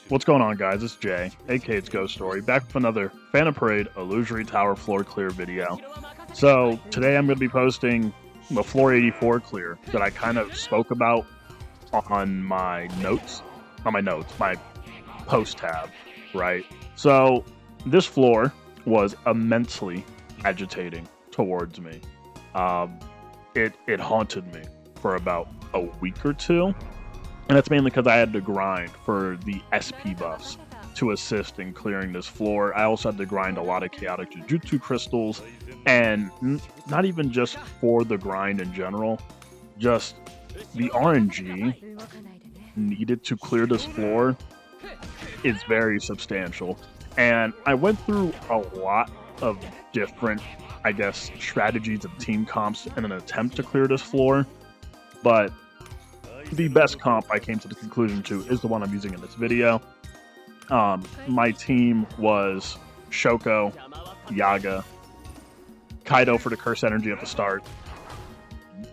What's going on, guys? It's Jay, aka It's Ghost Story, back with another Phantom Parade Illusory Tower floor clear video. So today I'm going to be posting the floor 84 clear that I kind of spoke about on my my post tab, right? So this floor was immensely agitating towards me. It haunted me for about a week or two. And that's mainly because I had to grind for the SP buffs to assist in clearing this floor. I also had to grind a lot of chaotic Jujutsu crystals, and not even just for the grind in general, just the RNG needed to clear this floor is very substantial. And I went through a lot of different, I guess, strategies and team comps in an attempt to clear this floor, but the best comp I came to the conclusion to is the one I'm using in this video. My team was Shoko, Yaga, Kaido for the curse energy at the start,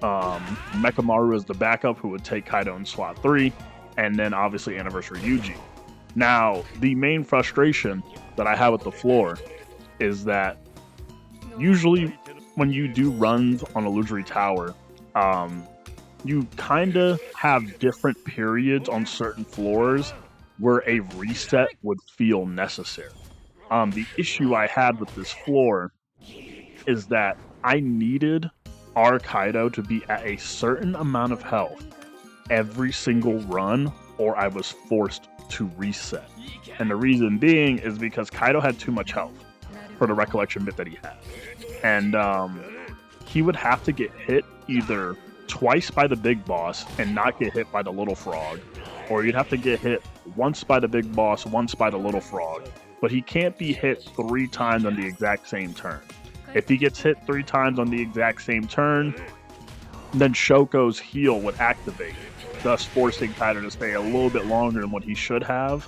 Mekamaru as the backup who would take Kaido in slot 3, and then obviously Anniversary Yuji. Now, the main frustration that I have with the floor is that usually when you do runs on Illusory Tower, you kind of have different periods on certain floors where a reset would feel necessary. The issue I had with this floor is that I needed our Kaido to be at a certain amount of health every single run, or I was forced to reset. And the reason being is because Kaido had too much health for the recollection bit that he had. And he would have to get hit either twice by the big boss and not get hit by the little frog, or you'd have to get hit once by the big boss, once by the little frog, but he can't be hit 3 times on the exact same turn. If he gets hit 3 times on the exact same turn, then Shoko's heal would activate, thus forcing Kaido to stay a little bit longer than what he should have.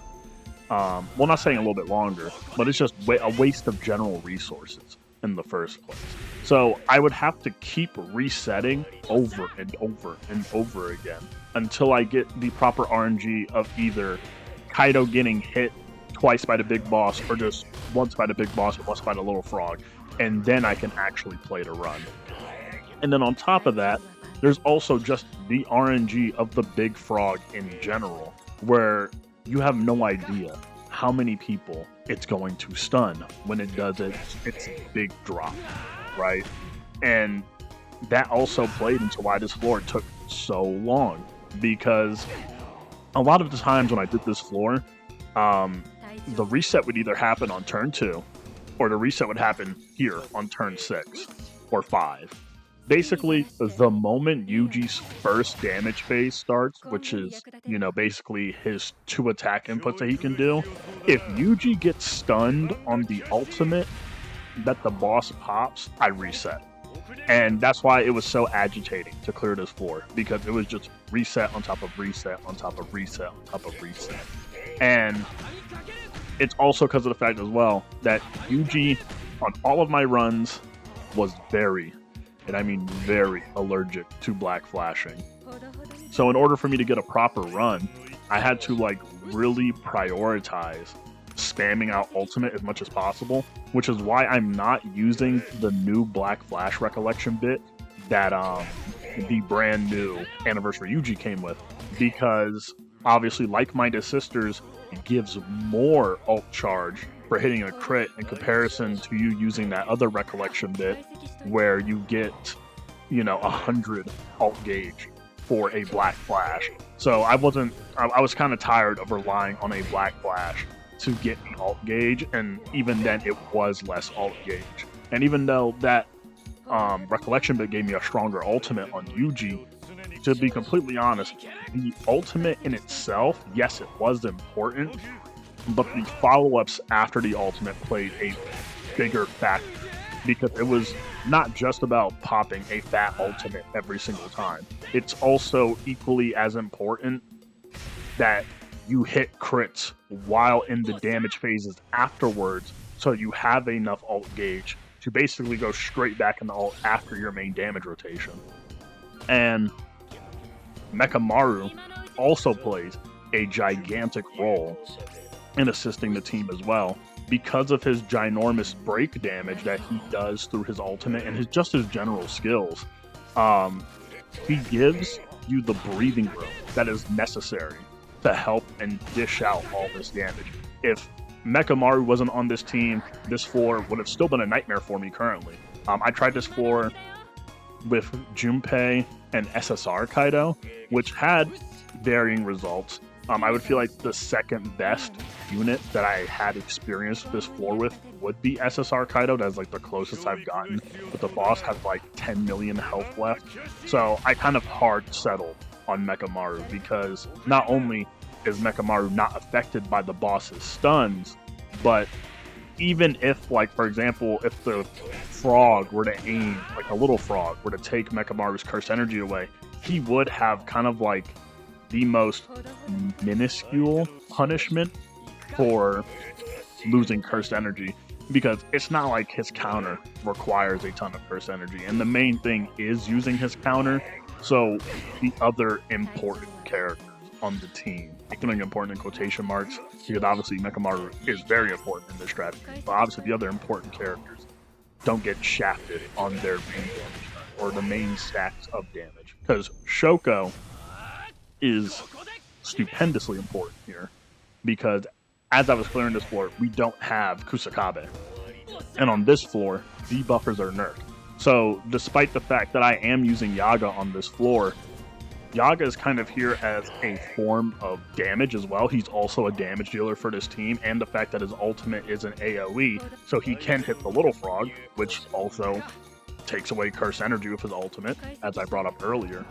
Well, not saying a little bit longer, but it's just a waste of general resources in the first place. So I would have to keep resetting over and over and over again until I get the proper RNG of either Kaido getting hit twice by the big boss or just once by the big boss or once by the little frog, and then I can actually play the run. And then on top of that, there's also just the RNG of the big frog in general, where you have no idea how many people it's going to stun when it does its big drop, right? And that also played into why this floor took so long, because a lot of the times when I did this floor, the reset would either happen on turn 2 or the reset would happen here on turn 6 or 5. Basically, the moment Yuji's first damage phase starts, which is, basically his 2 attack inputs that he can do, if Yuji gets stunned on the ultimate that the boss pops, I reset. And that's why it was so agitating to clear this floor, because it was just reset on top of reset on top of reset on top of reset. And it's also because of the fact as well that Yuji, on all of my runs, was very, and I mean very, allergic to black flashing. So in order for me to get a proper run, I had to really prioritize spamming out ultimate as much as possible, which is why I'm not using the new black flash recollection bit that the brand new Anniversary Yuji came with, because obviously Like-Minded Sisters gives more ult charge for hitting a crit in comparison to you using that other recollection bit where you get 100 ult gauge for a black flash. So I was kind of tired of relying on a black flash to get me ult gauge, and even then it was less ult gauge. And even though that recollection bit gave me a stronger ultimate on Yuji, to be completely honest, the ultimate in itself, yes, it was important, but the follow-ups after the ultimate played a bigger factor, because it was not just about popping a fat ultimate every single time. It's also equally as important that you hit crits while in the damage phases afterwards, so you have enough ult gauge to basically go straight back in the ult after your main damage rotation. And Mekamaru also plays a gigantic role in assisting the team as well because of his ginormous break damage that he does through his ultimate and his general skills. He gives you the breathing room that is necessary to help and dish out all this damage. If Mechamaru wasn't on this team, this floor would have still been a nightmare for me currently. I tried this floor with Junpei and SSR Kaido, which had varying results. I would feel like the second best unit that I had experienced this floor with would be SSR Kaido. That's like the closest I've gotten, but the boss has like 10 million health left. So I kind of hard settled on Mechamaru because not only is Mechamaru not affected by the boss's stuns, but even if, like, for example, if the frog were to aim, like a little frog were to take Mechamaru's curse energy away, he would have kind of like the most minuscule punishment for losing cursed energy, because it's not like his counter requires a ton of cursed energy, and the main thing is using his counter. So the other important characters on the team, including important in quotation marks, because obviously Mechamaru is very important in this strategy, but obviously the other important characters don't get shafted on their main damage or the main stacks of damage, because Shoko is stupendously important here, because as I was clearing this floor, we don't have Kusakabe, and on this floor debuffers are nerfed. So despite the fact that I am using Yaga on this floor, Yaga is kind of here as a form of damage as well. He's also a damage dealer for this team, and the fact that his ultimate is an AoE, so he can hit the little frog, which also takes away curse energy with his ultimate, as I brought up earlier.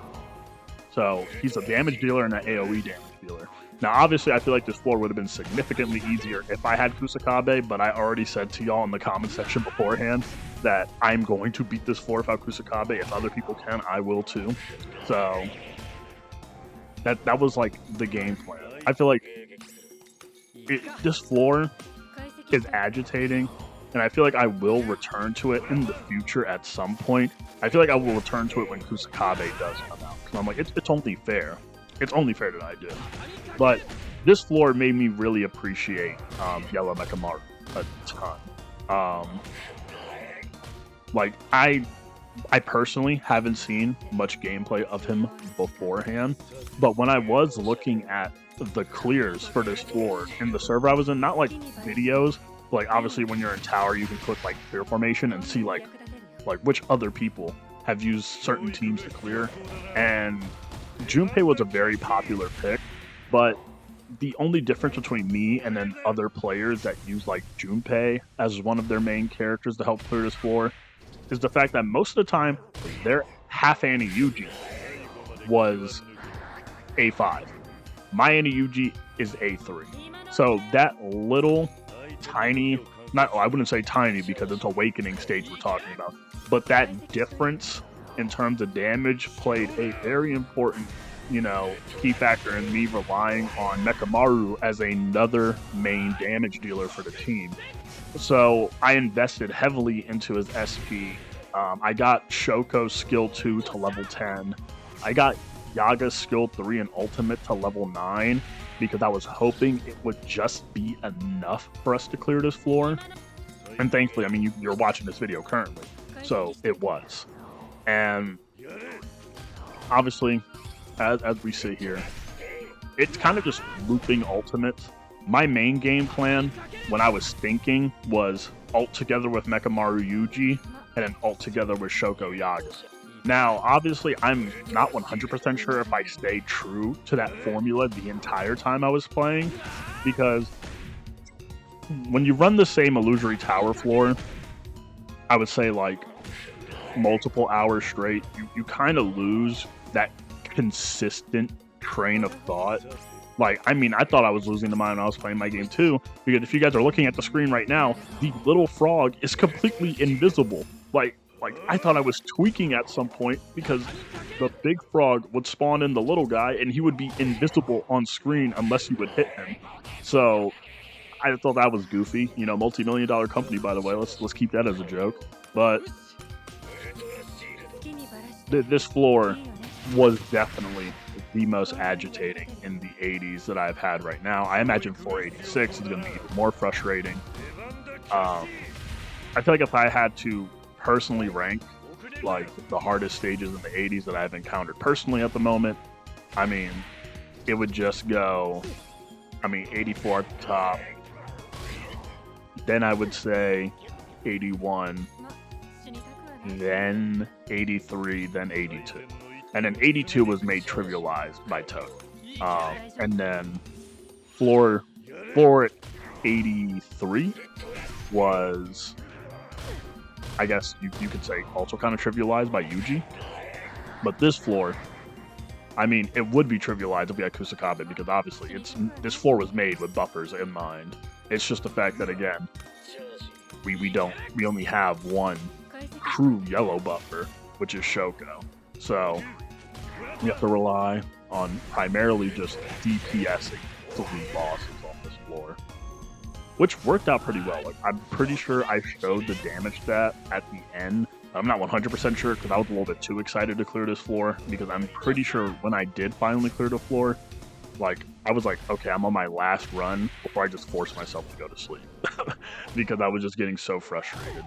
So he's a damage dealer and an AoE damage dealer. Now, obviously, I feel like this floor would have been significantly easier if I had Kusakabe, but I already said to y'all in the comment section beforehand that I'm going to beat this floor without Kusakabe. If other people can, I will too. So that was like the game plan. I feel like this floor is agitating, and I feel like I will return to it in the future at some point. I feel like I will return to it when Kusakabe does come out, because I'm like, it's only fair. It's only fair that I do. But this floor made me really appreciate Yellow Mechamaru a ton. Like, I personally haven't seen much gameplay of him beforehand, but when I was looking at the clears for this floor in the server I was in, not like videos, like obviously when you're in tower you can click like clear formation and see like which other people have used certain teams to clear, and Junpei was a very popular pick, but the only difference between me and then other players that use like Junpei as one of their main characters to help clear this floor is the fact that most of the time their half Annie Yuji was A5. My Annie Yuji is A3. So that little tiny, I wouldn't say tiny because it's awakening stage we're talking about, but that difference in terms of damage played a very important, key factor in me relying on Mechamaru as another main damage dealer for the team. So I invested heavily into his SP. I got Shoko's skill 2 to level 10. I got Yaga's skill 3 and ultimate to level 9 because I was hoping it would just be enough for us to clear this floor. And thankfully, you're watching this video currently, so it was. And obviously, as we sit here, it's kind of just looping ultimates. My main game plan, when I was thinking, was ult together with Mechamaru Yuji, and then ult together with Shoko Yaga. Now, obviously, I'm not 100% sure if I stayed true to that formula the entire time I was playing, because when you run the same illusory tower floor, I would say like multiple hours straight, you kind of lose that consistent train of thought. Like, I thought I was losing the mind when I was playing my game too, because if you guys are looking at the screen right now, the little frog is completely invisible. Like I thought I was tweaking at some point because the big frog would spawn in the little guy and he would be invisible on screen unless you would hit him. So I thought that was goofy. Multi-million-dollar company, by the way. Let's keep that as a joke. But this floor was definitely the most agitating in the 80s that I've had right now. I imagine 486 is going to be even more frustrating. I feel like if I had to personally rank like the hardest stages in the 80s that I've encountered personally at the moment, I mean, it would just go, 84 at the top. Then I would say 81, then 83, then 82. And then 82 was made trivialized by Toad. And then floor 83 was, I guess you could say, also kind of trivialized by Yuji. But this floor, I mean, it would be trivialized if we had Kusakabe, because obviously this floor was made with buffers in mind. It's just the fact that, again, we only have one true yellow buffer, which is Shoko. So we have to rely on primarily just DPSing 3 bosses on this floor, which worked out pretty well. Like, I'm pretty sure I showed the damage stat at the end. I'm not 100% sure because I was a little bit too excited to clear this floor, because I'm pretty sure when I did finally clear the floor, like, I was like, okay, I'm on my last run before I just forced myself to go to sleep because I was just getting so frustrated.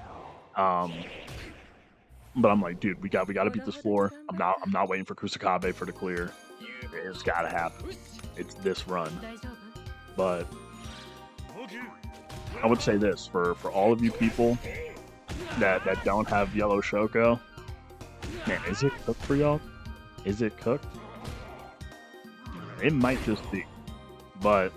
But I'm like, dude, we got to beat this floor. I'm not waiting for Kusakabe for the clear. It's gotta happen. It's this run. But I would say this for all of you people that don't have yellow Shoko, man, is it cooked for y'all? Is it cooked? It might just be, but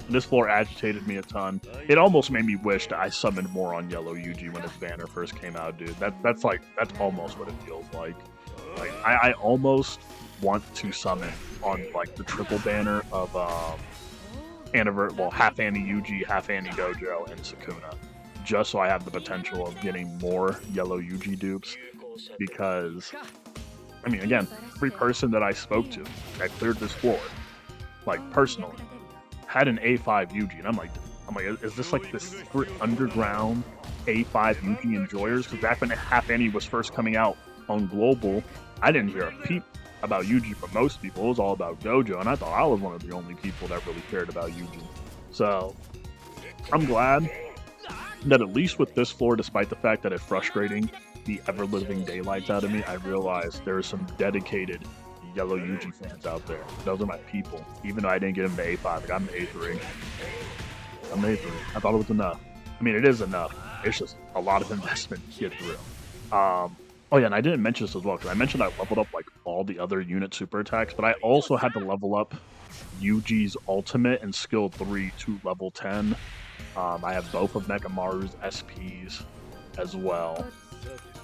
this floor agitated me a ton. It almost made me wish that I summoned more on yellow Yuji when its banner first came out, dude. That's almost what it feels like. Like, I almost want to summon on like the triple banner of half Annie Yuji, half Annie Gojo, and Sukuna, just so I have the potential of getting more yellow Yuji dupes. Because, I mean, again, every person that I spoke to that cleared this floor, like, personally, had an A5 Yuji, and I'm like, is this like this secret underground A5 Yuji enjoyers? Because back when Half Annie was first coming out on Global, I didn't hear a peep about Yuji from most people. It was all about Gojo, and I thought I was one of the only people that really cared about Yuji. So, I'm glad that at least with this floor, despite the fact that it's frustrating the ever-living daylights out of me, I realized there are some dedicated yellow Yuji fans out there. Those are my people. Even though I didn't get him to A5, like, I'm A3. I'm A3. I thought it was enough. I mean, it is enough. It's just a lot of investment to get through. Oh yeah, and I didn't mention this as well, because I mentioned I leveled up like all the other unit super attacks, but I also had to level up Yuji's ultimate and skill 3 to level 10. I have both of Mekamaru's SPs as well.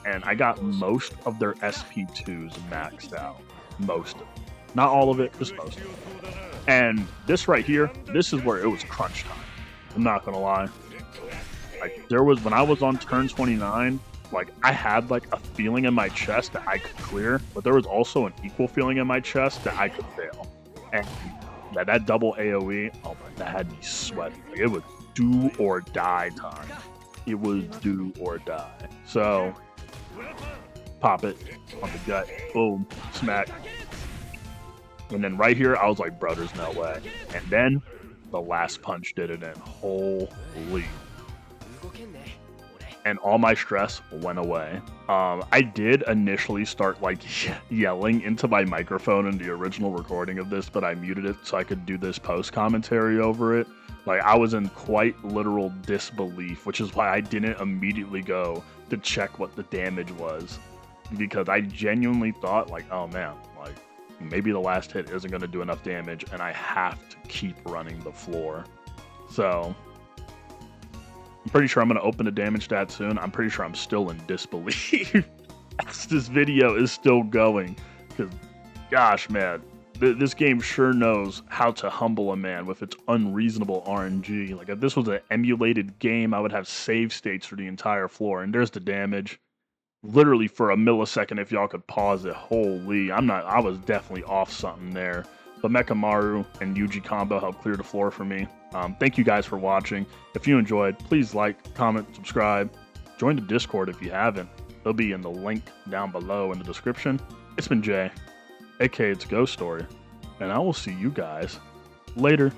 And I got most of their SP2s maxed out. Most of it. Not all of it, just most of it. And this right here, this is where it was crunch time. I'm not gonna lie. Like, when I was on turn 29, like, I had like a feeling in my chest that I could clear, but there was also an equal feeling in my chest that I could fail. And that double AoE, oh my, that had me sweating. Like, it was do or die time. It was do or die. So, pop it on the gut, boom, smack. And then right here, I was like, bro, there's no way. And then the last punch did it in. Holy. And all my stress went away. I did initially start like yelling into my microphone in the original recording of this, but I muted it so I could do this post commentary over it. Like, I was in quite literal disbelief, which is why I didn't immediately go to check what the damage was, because I genuinely thought, like, oh man, like, maybe the last hit isn't going to do enough damage and I have to keep running the floor. So I'm pretty sure I'm going to open the damage stat soon. I'm pretty sure I'm still in disbelief as this video is still going, because gosh, man, this game sure knows how to humble a man with its unreasonable RNG. Like, if this was an emulated game, I would have save states for the entire floor, and there's the damage. Literally for a millisecond, if y'all could pause it. Holy, I was definitely off something there. But Mekamaru and Yuji combo helped clear the floor for me. Thank you guys for watching. If you enjoyed, please like, comment, subscribe. Join the Discord if you haven't. It'll be in the link down below in the description. It's been Jay. aka It's Ghost Story, and I will see you guys later.